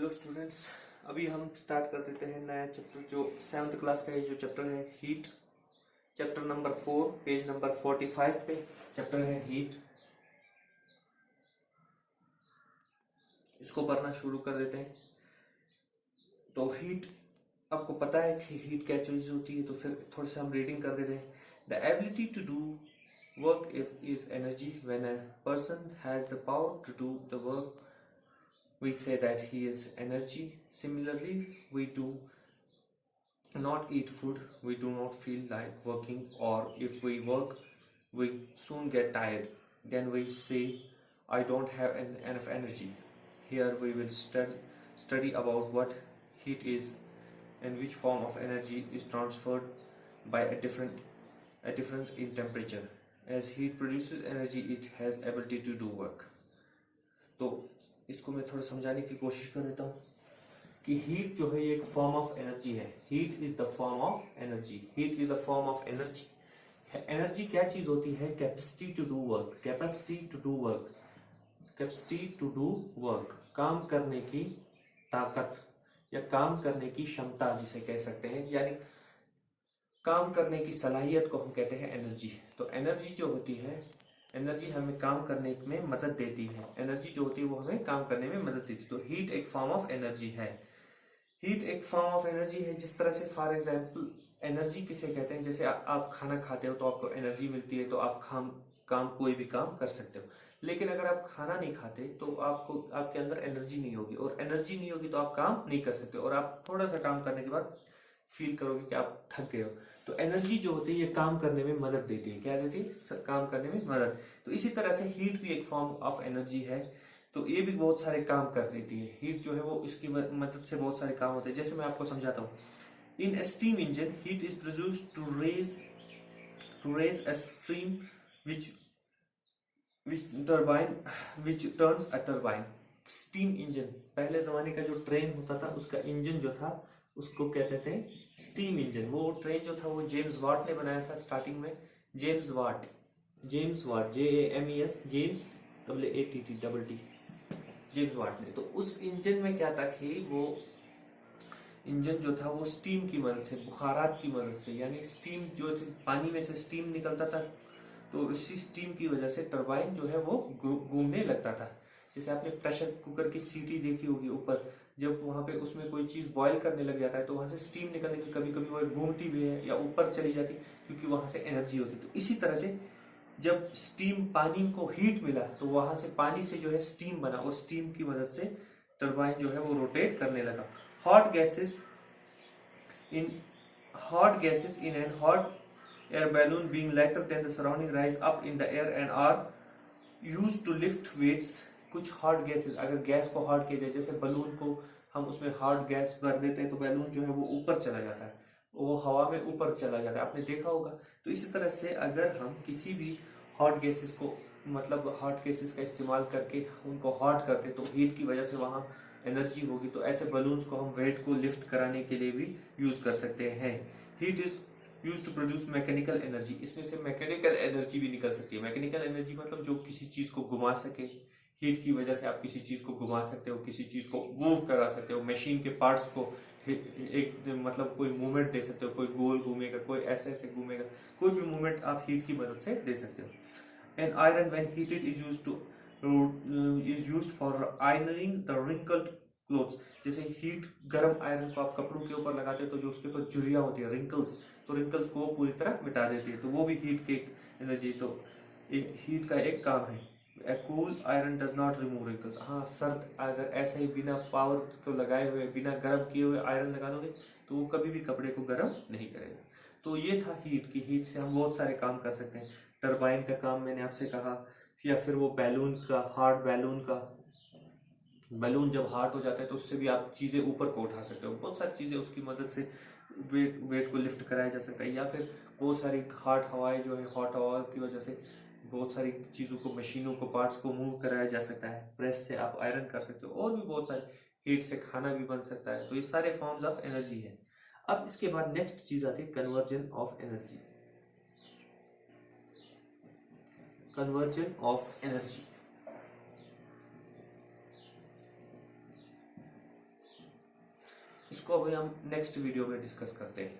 Hello students, अभी हम start कर देते हैं नया चैप्टर जो 7th क्लास का है। जो चैप्टर है heat, chapter number 4, page number 45 पे चैप्टर है हीट। इसको पढ़ना शुरू कर देते हैं। तो हीट, आपको पता है कि हीट क्या चीज होती है, तो फिर थोड़ा सा हम रीडिंग कर देते हैं। The ability to do work is energy. When a person has the power to do the work we say that he is energy. Similarly, we do not eat food, we do not feel like working, or if we work, we soon get tired. Then we say, I don't have enough energy. Here we will study about what heat is and which form of energy is transferred by a difference in temperature. As heat produces energy, it has ability to do work. तो इसको मैं थोड़ा समझाने की कोशिश कर देता हूँ कि हीट जो है एक फॉर्म ऑफ एनर्जी है। Heat is the form of energy. Heat is a form of energy. Energy क्या चीज होती है? Capacity to do work. Capacity to do work. Capacity to do work, काम करने की ताकत या काम करने की क्षमता जिसे कह सकते हैं, यानी काम करने की सलाहियत को हम कहते हैं एनर्जी। तो एनर्जी जो होती है, एनर्जी हमें काम करने में मदद देती है। एनर्जी जो होती है वो हमें काम करने में मदद देती है। तो हीट एक फॉर्म ऑफ एनर्जी है। हीट एक फॉर्म ऑफ एनर्जी है। जिस तरह से फॉर एग्जांपल एनर्जी किसे कहते हैं, जैसे आप खाना खाते हो तो आपको एनर्जी मिलती है, तो आप काम कोई भी काम कर सकते हो। लेकिन अगर आप खाना नहीं खाते तो आपको आपके अंदर एनर्जी नहीं होगी, और एनर्जी नहीं होगी तो आप काम नहीं कर सकते, और आप थोड़ा सा काम करने के बाद फील करोगे कि आप थक गए हो। तो एनर्जी जो होती है ये काम करने में मदद देती है। क्या देती है? काम करने में मदद। तो इसी तरह से हीट भी एक फॉर्म ऑफ एनर्जी है। तो ये भी बहुत सारे काम कर देती है। हीट जो है वो इसकी मदद से बहुत सारे काम होते हैं। जैसे मैं आपको समझाता हूँ। In a steam engine heat is produced to raise a stream which turbine which turns a turbine. Steam engine, पहले जमाने का जो ट्रेन होता था उसका इंजन जो था उसको कहते थे स्टीम इंजन। वो ट्रेन जो था वो जेम्स वाट ने बनाया था स्टार्टिंग में। James Watt, JAMES, James WATT, James Watt ने। तो उस इंजन में क्या था कि वो इंजन जो था वो स्टीम की मदद से, बुखारात की मदद से, यानी स्टीम जो थी, पानी में से स्टीम निकलता था, तो इसी स्टीम की वजह से टरबाइन जो है वो घूमने लगता था। जैसे आपने प्रेशर कुकर की सीटी देखी होगी ऊपर, जब वहां पे उसमें कोई चीज बॉईल करने लग जाता है तो वहां से स्टीम निकलने की कभी कभी वो घूमती भी है या ऊपर चली जाती, क्योंकि वहां से एनर्जी होती। तो इसी तरह से जब स्टीम, पानी को हीट मिला तो वहां से पानी से जो है स्टीम बना, और स्टीम की मदद से टरबाइन जो है वो रोटेट करने लगा। Hot gases in an hot air balloon being lighter than the surrounding rise up in the air and are used to lift weights. कुछ हॉट गैसेस, अगर गैस को हॉट किया जाए, जैसे बलून को हम उसमें हॉट गैस भर देते हैं तो बैलून जो है वो ऊपर चला जाता है, वो हवा में ऊपर चला जाता है, आपने देखा होगा। तो इसी तरह से अगर हम किसी भी हॉट गैसेस को, मतलब हॉट गैसेस का इस्तेमाल करके उनको हॉट करते तो हीट की वजह से वहां एनर्जी होगी। तो ऐसे बलून्स को हम वेट को लिफ्ट कराने के लिए भी यूज कर सकते हैं। Heat is use to produce mechanical energy. इसमें से मैकेनिकल एनर्जी भी निकल सकती है। मैकेनिकल एनर्जी मतलब जो किसी चीज को घुमा सके। हीट की वजह से आप किसी चीज को घुमा सकते हो, किसी चीज को मूव करा सकते हो, मशीन के पार्ट्स को एक मतलब कोई मूवमेंट दे सकते हो, कोई गोल घूमेगा, कोई ऐसे ऐसे घूमेगा, कोई भी मूवमेंट आप हीट की मदद से दे सकते हो। And iron when heated is used for ironing the wrinkled clothes. जैसे हीट, गर्म आयरन को आप कपड़ों के ऊपर लगाते हो तो जो उसके ऊपर झुर्रियां होती है, रिंकल्स, तो रिंकल्स को पूरी तरह मिटा देती है। तो वो भी हीट की एक एनर्जी। तो हीट का एक काम है। A cool iron does not remove wrinkles. हाँ, सर्द अगर ऐसे ही बिना पावर को लगाए हुए, बिना गर्म किए हुए आयरन लगा दोगे तो वो कभी भी कपड़े को गर्म नहीं करेगा। तो ये था हीट की। हीट से हम बहुत सारे काम कर सकते हैं। टरबाइन का काम मैंने आपसे कहा, या फिर वो बैलून का, हार्ड बैलून का, बैलून जब हार्ड हो जाता है तो उससे भी आप चीजें ऊपर को उठा सकते हो। बहुत सारी चीजें उसकी मदद से वेट को लिफ्ट कराया जा सकता है। या फिर बहुत सारी हॉट हवाएं जो है, हॉट हवा की वजह से बहुत सारी चीजों को, मशीनों को, पार्ट्स को मूव कराया जा सकता है। प्रेस से आप आयरन कर सकते हो, और भी बहुत सारे, हीट से खाना भी बन सकता है। तो ये सारे फॉर्म्स ऑफ एनर्जी है। अब इसके बाद नेक्स्ट चीज आती है conversion of energy. Conversion of energy, इसको अभी हम नेक्स्ट वीडियो में डिस्कस करते हैं।